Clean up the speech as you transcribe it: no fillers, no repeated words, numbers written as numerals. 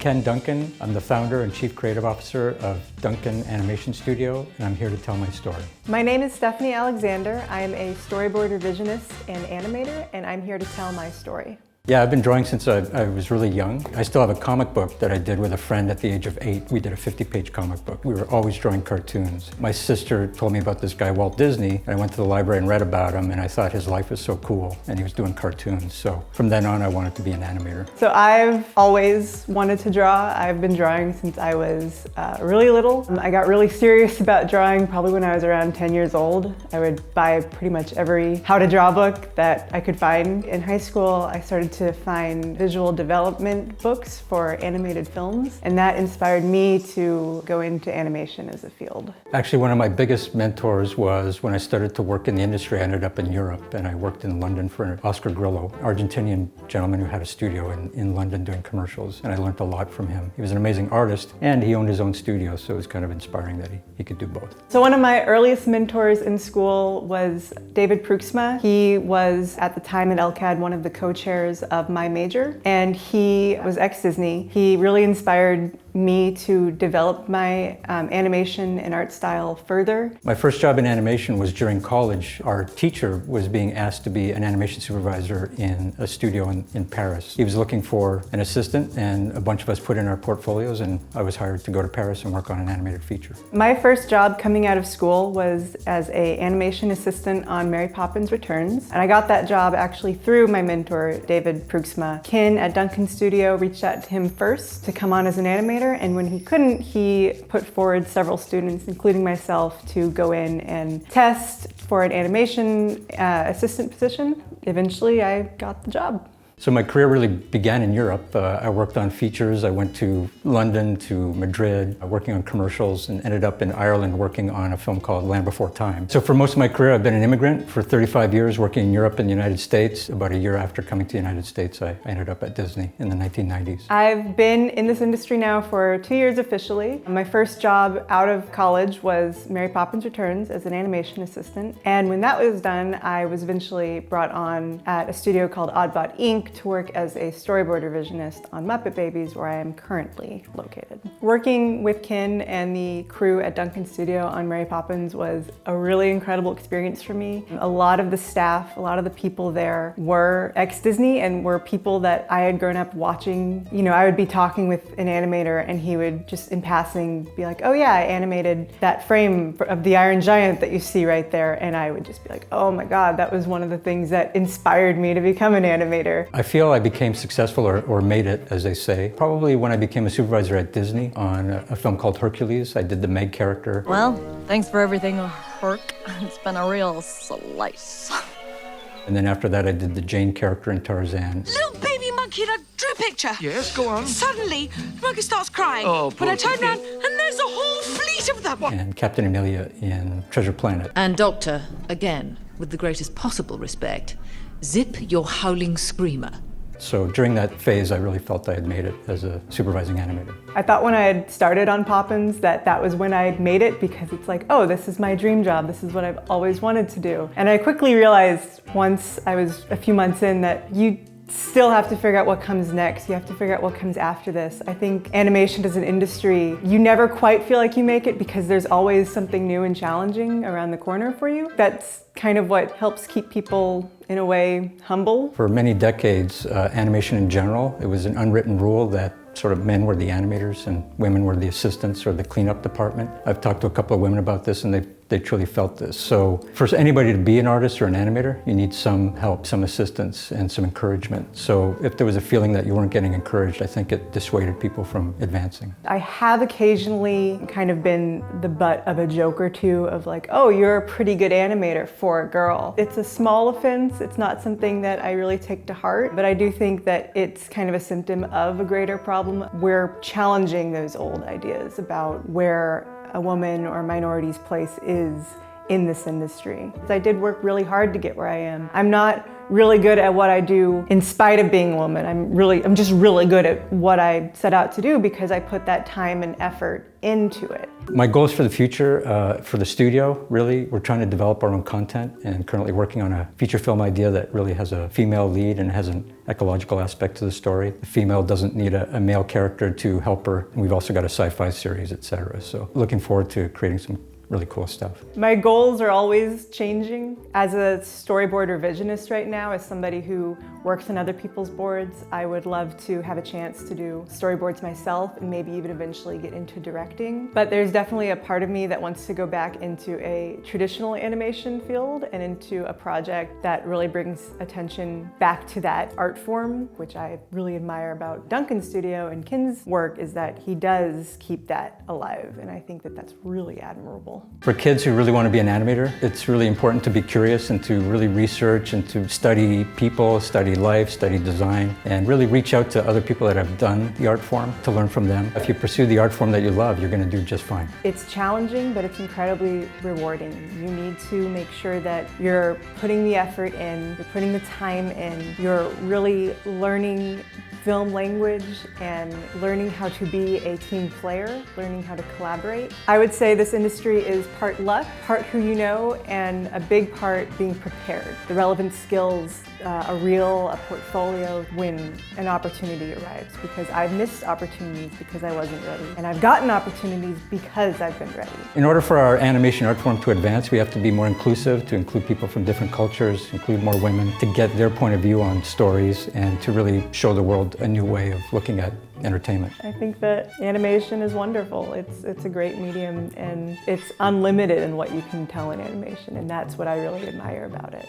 Ken Duncan. I'm the founder and chief creative officer of Duncan Animation Studio, and I'm here to tell my story. My name is Stephanie Alexander. I'm a storyboard revisionist and animator, and I'm here to tell my story. Yeah, I've been drawing since I was really young. I still have a comic book that I did with a friend at the age of 8. We did a 50-page comic book. We were always drawing cartoons. My sister told me about this guy, Walt Disney, and I went to the library and read about him, and I thought his life was so cool, and he was doing cartoons. So from then on, I wanted to be an animator. So I've always wanted to draw. I've been drawing since I was really little. I got really serious about drawing probably when I was around 10 years old. I would buy pretty much every how to draw book that I could find. In high school, I started to find visual development books for animated films, and that inspired me to go into animation as a field. Actually, one of my biggest mentors was when I started to work in the industry. I ended up in Europe, and I worked in London for Oscar Grillo, Argentinian gentleman who had a studio in London doing commercials, and I learned a lot from him. He was an amazing artist, and he owned his own studio, so it was kind of inspiring that he could do both. So one of my earliest mentors in school was David Pruxma. He was, at the time at LCAD, one of the co-chairs of my major, and he was ex-Disney. He really inspired me to develop my animation and art style further. My first job in animation was during college. Our teacher was being asked to be an animation supervisor in a studio in Paris. He was looking for an assistant, and a bunch of us put in our portfolios, and I was hired to go to Paris and work on an animated feature. My first job coming out of school was as an animation assistant on Mary Poppins Returns, and I got that job actually through my mentor, David Pruxma. Ken at Duncan Studio reached out to him first to come on as an animator, and when he couldn't, he put forward several students, including myself, to go in and test for an animation assistant position. Eventually, I got the job. So my career really began in Europe. I worked on features. I went to London, to Madrid, working on commercials, and ended up in Ireland working on a film called Land Before Time. So for most of my career, I've been an immigrant. For 35 years working in Europe and the United States. About a year after coming to the United States, I ended up at Disney in the 1990s. I've been in this industry now for 2 years officially. My first job out of college was Mary Poppins Returns as an animation assistant. And when that was done, I was eventually brought on at a studio called Oddbot Inc. to work as a storyboard revisionist on Muppet Babies, where I am currently located. Working with Ken and the crew at Duncan Studio on Mary Poppins was a really incredible experience for me. A lot of the staff, a lot of the people there were ex-Disney and were people that I had grown up watching. You know, I would be talking with an animator and he would just in passing be like, oh yeah, I animated that frame of the Iron Giant that you see right there. And I would just be like, oh my God, that was one of the things that inspired me to become an animator. I feel I became successful or made it, as they say, probably when I became a supervisor at Disney on a film called Hercules. I did the Meg character. Well, thanks for everything, Herc. It's been a real slice. And then after that, I did the Jane character in Tarzan. Little baby monkey in a drew picture. Yes, go on. Suddenly, the monkey starts crying. Oh, when I turn poor around, and there's a whole fleet of them. And Captain Amelia in Treasure Planet. And Doctor, again, with the greatest possible respect, Zip your howling screamer. So during that phase, I really felt I had made it as a supervising animator. I thought when I had started on Poppins that was when I had made it, because it's like, oh, this is my dream job. This is what I've always wanted to do. And I quickly realized once I was a few months in that you still have to figure out what comes next. You have to figure out what comes after this. I think animation as an industry, you never quite feel like you make it because there's always something new and challenging around the corner for you. That's kind of what helps keep people, in a way, humble. For many decades, animation in general, it was an unwritten rule that sort of men were the animators and women were the assistants or the cleanup department. I've talked to a couple of women about this and they truly felt this. So for anybody to be an artist or an animator, you need some help, some assistance, and some encouragement. So if there was a feeling that you weren't getting encouraged, I think it dissuaded people from advancing. I have occasionally kind of been the butt of a joke or two of like, oh, you're a pretty good animator for a girl. It's a small offense. It's not something that I really take to heart, but I do think that it's kind of a symptom of a greater problem. We're challenging those old ideas about where a woman or minority's place is in this industry. I did work really hard to get where I am. I'm not really good at what I do in spite of being a woman. I'm just really good at what I set out to do because I put that time and effort into it. My goals for the future, for the studio, really, we're trying to develop our own content and currently working on a feature film idea that really has a female lead and has an ecological aspect to the story. The female doesn't need a male character to help her. And we've also got a sci-fi series, etc. So looking forward to creating some really cool stuff. My goals are always changing. As a storyboard revisionist right now, as somebody who works on other people's boards, I would love to have a chance to do storyboards myself and maybe even eventually get into directing. But there's definitely a part of me that wants to go back into a traditional animation field and into a project that really brings attention back to that art form, which I really admire about Duncan's studio and Kin's work, is that he does keep that alive. And I think that that's really admirable. For kids who really want to be an animator, it's really important to be curious and to really research and to study people, study life, study design, and really reach out to other people that have done the art form to learn from them. If you pursue the art form that you love, you're going to do just fine. It's challenging, but it's incredibly rewarding. You need to make sure that you're putting the effort in, you're putting the time in, you're really learning film language and learning how to be a team player, learning how to collaborate. I would say this industry is part luck, part who you know, and a big part being prepared. The relevant skills, a reel, a portfolio when an opportunity arrives, because I've missed opportunities because I wasn't ready. And I've gotten opportunities because I've been ready. In order for our animation art form to advance, we have to be more inclusive, to include people from different cultures, include more women, to get their point of view on stories, and to really show the world a new way of looking at entertainment. I think that animation is wonderful. It's a great medium, and it's unlimited in what you can tell in animation, and that's what I really admire about it.